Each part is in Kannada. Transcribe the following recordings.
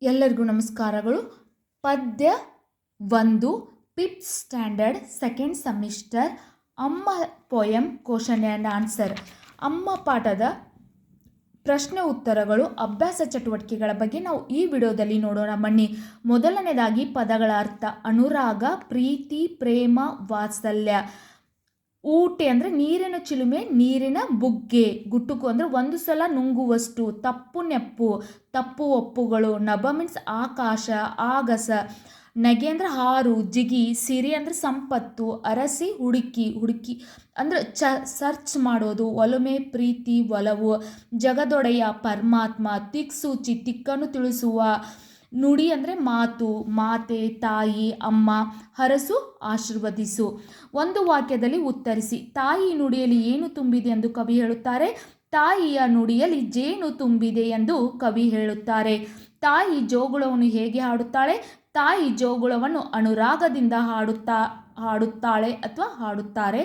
ಎಲ್ಲರಿಗೂ ನಮಸ್ಕಾರಗಳು. ಪದ್ಯ 1 5th ಸ್ಟ್ಯಾಂಡರ್ಡ್ ಸೆಕೆಂಡ್ ಸೆಮಿಸ್ಟರ್ ಅಮ್ಮ ಪೋಯಂ ಕ್ವಶನ್ ಆ್ಯಂಡ್ ಆನ್ಸರ್. ಅಮ್ಮ ಪಾಠದ ಪ್ರಶ್ನೆ ಉತ್ತರಗಳು ಅಭ್ಯಾಸ ಚಟುವಟಿಕೆಗಳ ಬಗ್ಗೆ ನಾವು ಈ ವಿಡಿಯೋದಲ್ಲಿ ನೋಡೋಣ ಬನ್ನಿ. ಮೊದಲನೇದಾಗಿ ಪದಗಳ ಅರ್ಥ: ಅನುರಾಗ, ಪ್ರೀತಿ, ಪ್ರೇಮ, ವಾತ್ಸಲ್ಯ. ಊಟೆ ಅಂದರೆ ನೀರಿನ ಚಿಲುಮೆ, ನೀರಿನ ಬುಗ್ಗೆ. ಗುಟುಕು ಅಂದರೆ ಒಂದು ಸಲ ನುಂಗುವಷ್ಟು. ತಪ್ಪು ನೆಪ್ಪು, ತಪ್ಪು ಒಪ್ಪುಗಳು. ನಭ ಮೀನ್ಸ್ ಆಕಾಶ, ಆಗಸ. ನಗೆ ಅಂದರೆ ಹಾರು, ಜಿಗಿ. ಸಿರಿ ಅಂದರೆ ಸಂಪತ್ತು. ಅರಸಿ ಹುಡುಕಿ ಅಂದರೆ ಸರ್ಚ್ ಮಾಡೋದು. ಒಲುಮೆ ಪ್ರೀತಿ, ಒಲವು. ಜಗದೊಡೆಯ ಪರಮಾತ್ಮ. ದಿಕ್ಸೂಚಿ ದಿಕ್ಕನ್ನು ತಿಳಿಸುವ. ನುಡಿ ಅಂದರೆ ಮಾತು, ಮಾತೆ, ತಾಯಿ, ಅಮ್ಮ. ಹರಸು ಆಶೀರ್ವದಿಸು. ಒಂದು ವಾಕ್ಯದಲ್ಲಿ ಉತ್ತರಿಸಿ. ತಾಯಿ ನುಡಿಯಲ್ಲಿ ಏನು ತುಂಬಿದೆ ಎಂದು ಕವಿ ಹೇಳುತ್ತಾರೆ? ತಾಯಿಯ ನುಡಿಯಲ್ಲಿ ಜೇನು ತುಂಬಿದೆ ಎಂದು ಕವಿ ಹೇಳುತ್ತಾರೆ. ತಾಯಿ ಜೋಗುಳವನ್ನು ಹೇಗೆ ಹಾಡುತ್ತಾಳೆ? ತಾಯಿ ಜೋಗುಳವನ್ನು ಅನುರಾಗದಿಂದ ಹಾಡುತ್ತಾಳೆ ಅಥವಾ ಹಾಡುತ್ತಾರೆ.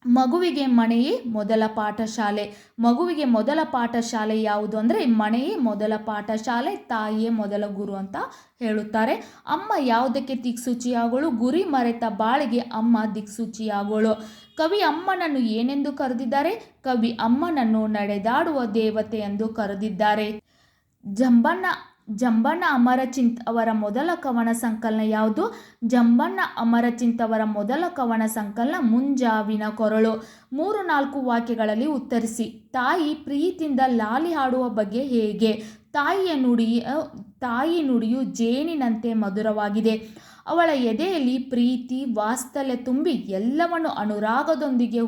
ಮಗುವಿಗೆ ಮನೆಯೇ ಮೊದಲ ಪಾಠಶಾಲೆ. ಮಗುವಿಗೆ ಮೊದಲ ಪಾಠಶಾಲೆ ಯಾವುದು ಅಂದರೆ ಮನೆಯೇ ಮೊದಲ ಪಾಠಶಾಲೆ, ತಾಯಿಯೇ ಮೊದಲ ಗುರು ಅಂತ ಹೇಳುತ್ತಾರೆ. ಅಮ್ಮ ಯಾವುದಕ್ಕೆ ದಿಕ್ಸೂಚಿಯಾಗೋಳು? ಗುರಿ ಮರೆತ ಬಾಳಿಗೆ ಅಮ್ಮ ದಿಕ್ಸೂಚಿಯಾಗೋಳು. ಕವಿ ಅಮ್ಮನನ್ನು ಏನೆಂದು ಕರೆದಿದ್ದಾರೆ? ಕವಿ ಅಮ್ಮನನ್ನು ನಡೆದಾಡುವ ದೇವತೆ ಎಂದು ಕರೆದಿದ್ದಾರೆ. ಜಂಬಣ್ಣ ಅಮರಚಿಂತ್ ಅವರ ಮೊದಲ ಕವನ ಸಂಕಲನ ಯಾವುದು? ಜಂಬಣ್ಣ ಅಮರಚಿಂತ್ ಅವರ ಮೊದಲ ಕವನ ಸಂಕಲನ ಮುಂಜಾವಿನ ಕೊರಳು. 3-4 ವಾಕ್ಯಗಳಲ್ಲಿ ಉತ್ತರಿಸಿ. ತಾಯಿ ಪ್ರೀತಿಯಿಂದ ಲಾಲಿ ಹಾಡುವ ಬಗ್ಗೆ ಹೇಗೆ? ತಾಯಿ ನುಡಿಯು ಜೇನಿನಂತೆ ಮಧುರವಾಗಿದೆ. ಅವಳ ಎದೆಯಲ್ಲಿ ಪ್ರೀತಿ ವಾತ್ಸಲ್ಯ ತುಂಬಿ ಎಲ್ಲವನ್ನು ಅನುರಾಗದೊಂದಿಗೆ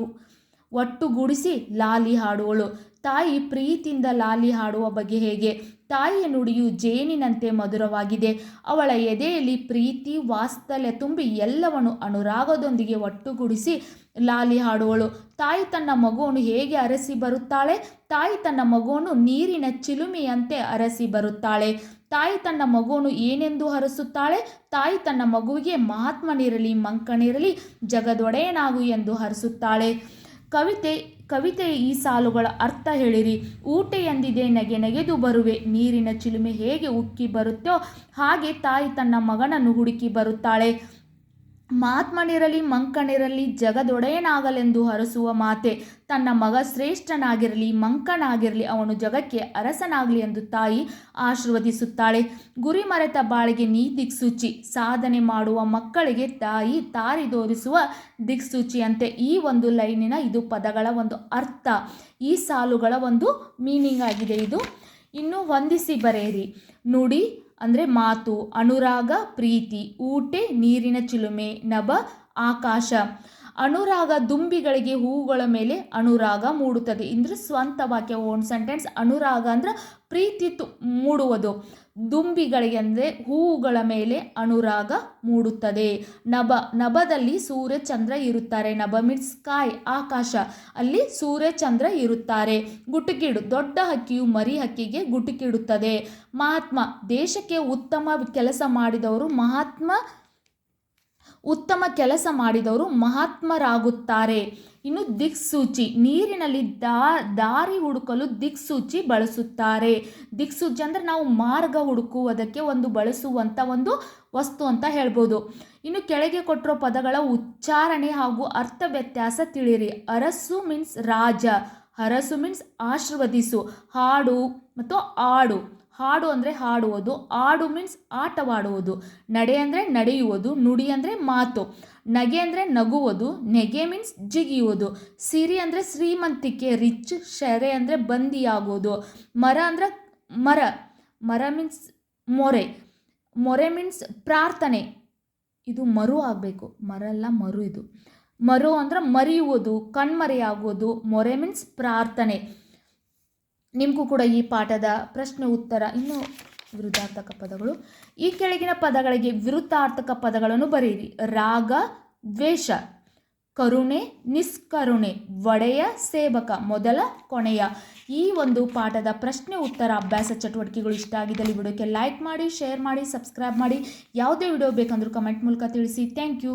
ಒಟ್ಟುಗೂಡಿಸಿ ಲಾಲಿ ಹಾಡುವಳು. ತಾಯಿ ಪ್ರೀತಿಯಿಂದ ಲಾಲಿ ಹಾಡುವ ಬಗ್ಗೆ ಹೇಗೆ? ತಾಯಿಯ ನುಡಿಯು ಜೇನಿನಂತೆ ಮಧುರವಾಗಿದೆ. ಅವಳ ಎದೆಯಲ್ಲಿ ಪ್ರೀತಿ ವಾತ್ಸಲ್ಯ ತುಂಬಿ ಎಲ್ಲವನ್ನು ಅನುರಾಗದೊಂದಿಗೆ ಒಟ್ಟುಗೂಡಿಸಿ ಲಾಲಿ ಹಾಡುವಳು. ತಾಯಿ ತನ್ನ ಮಗುವನ್ನು ಹೇಗೆ ಅರಸಿ ಬರುತ್ತಾಳೆ? ತಾಯಿ ತನ್ನ ಮಗುವನ್ನು ನೀರಿನ ಚಿಲುಮೆಯಂತೆ ಅರಸಿ ಬರುತ್ತಾಳೆ. ತಾಯಿ ತನ್ನ ಮಗುವನ್ನು ಏನೆಂದು ಹರಸುತ್ತಾಳೆ? ತಾಯಿ ತನ್ನ ಮಗುವಿಗೆ ಮಹಾತ್ಮನಿರಲಿ ಮಂಕನಿರಲಿ ಜಗದೊಡೆಯನಾಗು ಎಂದು ಹರಸುತ್ತಾಳೆ. ಕವಿತೆಯ ಈ ಸಾಲುಗಳ ಅರ್ಥ ಹೇಳಿರಿ. ಊಟೆ ಎಂದಿದೆ ನಗೆ ನಗೆದು ಬರುವೆ. ನೀರಿನ ಚಿಲುಮೆ ಹೇಗೆ ಉಕ್ಕಿ ಬರುತ್ತೋ ಹಾಗೆ ತಾಯಿ ತನ್ನ ಮಗನನ್ನು ಹುಡುಕಿ ಬರುತ್ತಾಳೆ. ಮಹಾತ್ಮನಿರಲಿ ಮಂಕನಿರಲಿ ಜಗದೊಡೆಯನಾಗಲೆಂದು ಹರಸುವ ಮಾತೆ. ತನ್ನ ಮಗ ಶ್ರೇಷ್ಠನಾಗಿರಲಿ ಮಂಕನಾಗಿರಲಿ ಅವನು ಜಗಕ್ಕೆ ಅರಸನಾಗಲಿ ಎಂದು ತಾಯಿ ಆಶೀರ್ವದಿಸುತ್ತಾಳೆ. ಗುರಿ ಮರೆತ ಬಾಳಿಗೆ ನೀ ದಿಕ್ಸೂಚಿ. ಸಾಧನೆ ಮಾಡುವ ಮಕ್ಕಳಿಗೆ ತಾಯಿ ದಾರಿ ತೋರಿಸುವ ದಿಕ್ಸೂಚಿಯಂತೆ. ಈ ಒಂದು ಲೈನಿನ ಇದು ಪದಗಳ ಒಂದು ಅರ್ಥ, ಈ ಸಾಲುಗಳ ಒಂದು ಮೀನಿಂಗ್ ಆಗಿದೆ ಇದು. ಇನ್ನು ಹೊಂದಿಸಿ ಬರೆಯಿರಿ. ನುಡಿ ಅಂದರೆ ಮಾತು, ಅನುರಾಗ ಪ್ರೀತಿ, ಊಟೆ ನೀರಿನ ಚಿಲುಮೆ, ನಭ ಆಕಾಶ. ಅನುರಾಗ ದುಂಬಿಗಳಿಗೆ ಹೂವುಗಳ ಮೇಲೆ ಅನುರಾಗ ಮೂಡುತ್ತದೆ. ಅಂದರೆ ಸ್ವಂತ ವಾಕ್ಯ, ಓನ್ ಸೆಂಟೆನ್ಸ್. ಅನುರಾಗ ಅಂದರೆ ಪ್ರೀತಿ ಮೂಡುವುದು. ದುಂಬಿಗಳಿಗೆ ಅಂದರೆ ಹೂವುಗಳ ಮೇಲೆ ಅನುರಾಗ ಮೂಡುತ್ತದೆ. ನಭದಲ್ಲಿ ಸೂರ್ಯ ಚಂದ್ರ ಇರುತ್ತಾರೆ. ನಭ ಮೀನ್ಸ್ ಸ್ಕೈ, ಆಕಾಶ. ಅಲ್ಲಿ ಸೂರ್ಯ ಚಂದ್ರ ಇರುತ್ತಾರೆ. ಗುಟುಕಿಡು, ದೊಡ್ಡ ಹಕ್ಕಿಯು ಮರಿ ಹಕ್ಕಿಗೆ ಗುಟುಕಿಡುತ್ತದೆ. ಮಹಾತ್ಮ, ದೇಶಕ್ಕೆ ಉತ್ತಮ ಕೆಲಸ ಮಾಡಿದವರು ಮಹಾತ್ಮರಾಗುತ್ತಾರೆ. ಇನ್ನು ದಿಕ್ಸೂಚಿ, ನೀರಿನಲ್ಲಿ ದಾರಿ ಹುಡುಕಲು ದಿಕ್ಸೂಚಿ ಬಳಸುತ್ತಾರೆ. ದಿಕ್ಸೂಚಿ ಅಂದರೆ ನಾವು ಮಾರ್ಗ ಹುಡುಕುವುದಕ್ಕೆ ಬಳಸುವಂಥ ಒಂದು ವಸ್ತು ಅಂತ ಹೇಳ್ಬೋದು. ಇನ್ನು ಕೆಳಗೆ ಕೊಟ್ಟಿರೋ ಪದಗಳ ಉಚ್ಚಾರಣೆ ಹಾಗೂ ಅರ್ಥ ವ್ಯತ್ಯಾಸ ತಿಳಿಯಿರಿ. ಅರಸು ಮೀನ್ಸ್ ರಾಜ, ಹರಸು ಮೀನ್ಸ್ ಆಶೀರ್ವದಿಸು. ಹಾಡು ಮತ್ತು ಆಡು. ಹಾಡು ಅಂದರೆ ಹಾಡುವುದು, ಆಡು ಮೀನ್ಸ್ ಆಟವಾಡುವುದು. ನಡೆ ಅಂದರೆ ನಡೆಯುವುದು, ನುಡಿ ಅಂದರೆ ಮಾತು. ನಗೆ ಅಂದರೆ ನಗುವುದು, ನೆಗೆ ಮೀನ್ಸ್ ಜಿಗಿಯುವುದು. ಸಿರಿ ಅಂದರೆ ಶ್ರೀಮಂತಿಕೆ, ರಿಚ್. ಶೆರೆ ಅಂದರೆ ಬಂದಿಯಾಗುವುದು. ಮರ ಅಂದರೆ ಮರ ಮೀನ್ಸ್ ಮೊರೆ. ಮೊರೆ ಮೀನ್ಸ್ ಪ್ರಾರ್ಥನೆ. ಇದು ಮರು ಆಗಬೇಕು, ಮರ ಅಲ್ಲ ಮರು. ಇದು ಮರು ಅಂದರೆ ಮರೆಯುವುದು, ಕಣ್ಮರೆಯಾಗುವುದು. ಮೊರೆ ಮೀನ್ಸ್ ಪ್ರಾರ್ಥನೆ. ನಿಮಗೂ ಕೂಡ ಈ ಪಾಠದ ಪ್ರಶ್ನೆ ಉತ್ತರ. ಇನ್ನು ವಿರುದ್ಧಾರ್ಥಕ ಪದಗಳು. ಈ ಕೆಳಗಿನ ಪದಗಳಿಗೆ ವಿರುದ್ಧಾರ್ಥಕ ಪದಗಳನ್ನು ಬರೆಯಿರಿ. ರಾಗ ದ್ವೇಷ, ಕರುಣೆ ನಿಷ್ಕರುಣೆ, ಒಡೆಯ ಸೇವಕ, ಮೊದಲ ಕೊನೆಯ. ಈ ಒಂದು ಪಾಠದ ಪ್ರಶ್ನೆ ಉತ್ತರ ಅಭ್ಯಾಸ ಚಟುವಟಿಕೆಗಳು ಇಷ್ಟ ಆಗಿದ್ದಲ್ಲಿ ವಿಡಿಯೋಕ್ಕೆ ಲೈಕ್ ಮಾಡಿ, ಶೇರ್ ಮಾಡಿ, ಸಬ್ಸ್ಕ್ರೈಬ್ ಮಾಡಿ. ಯಾವುದೇ ವಿಡಿಯೋ ಬೇಕಂದ್ರೂ ಕಮೆಂಟ್ ಮೂಲಕ ತಿಳಿಸಿ. Thank you.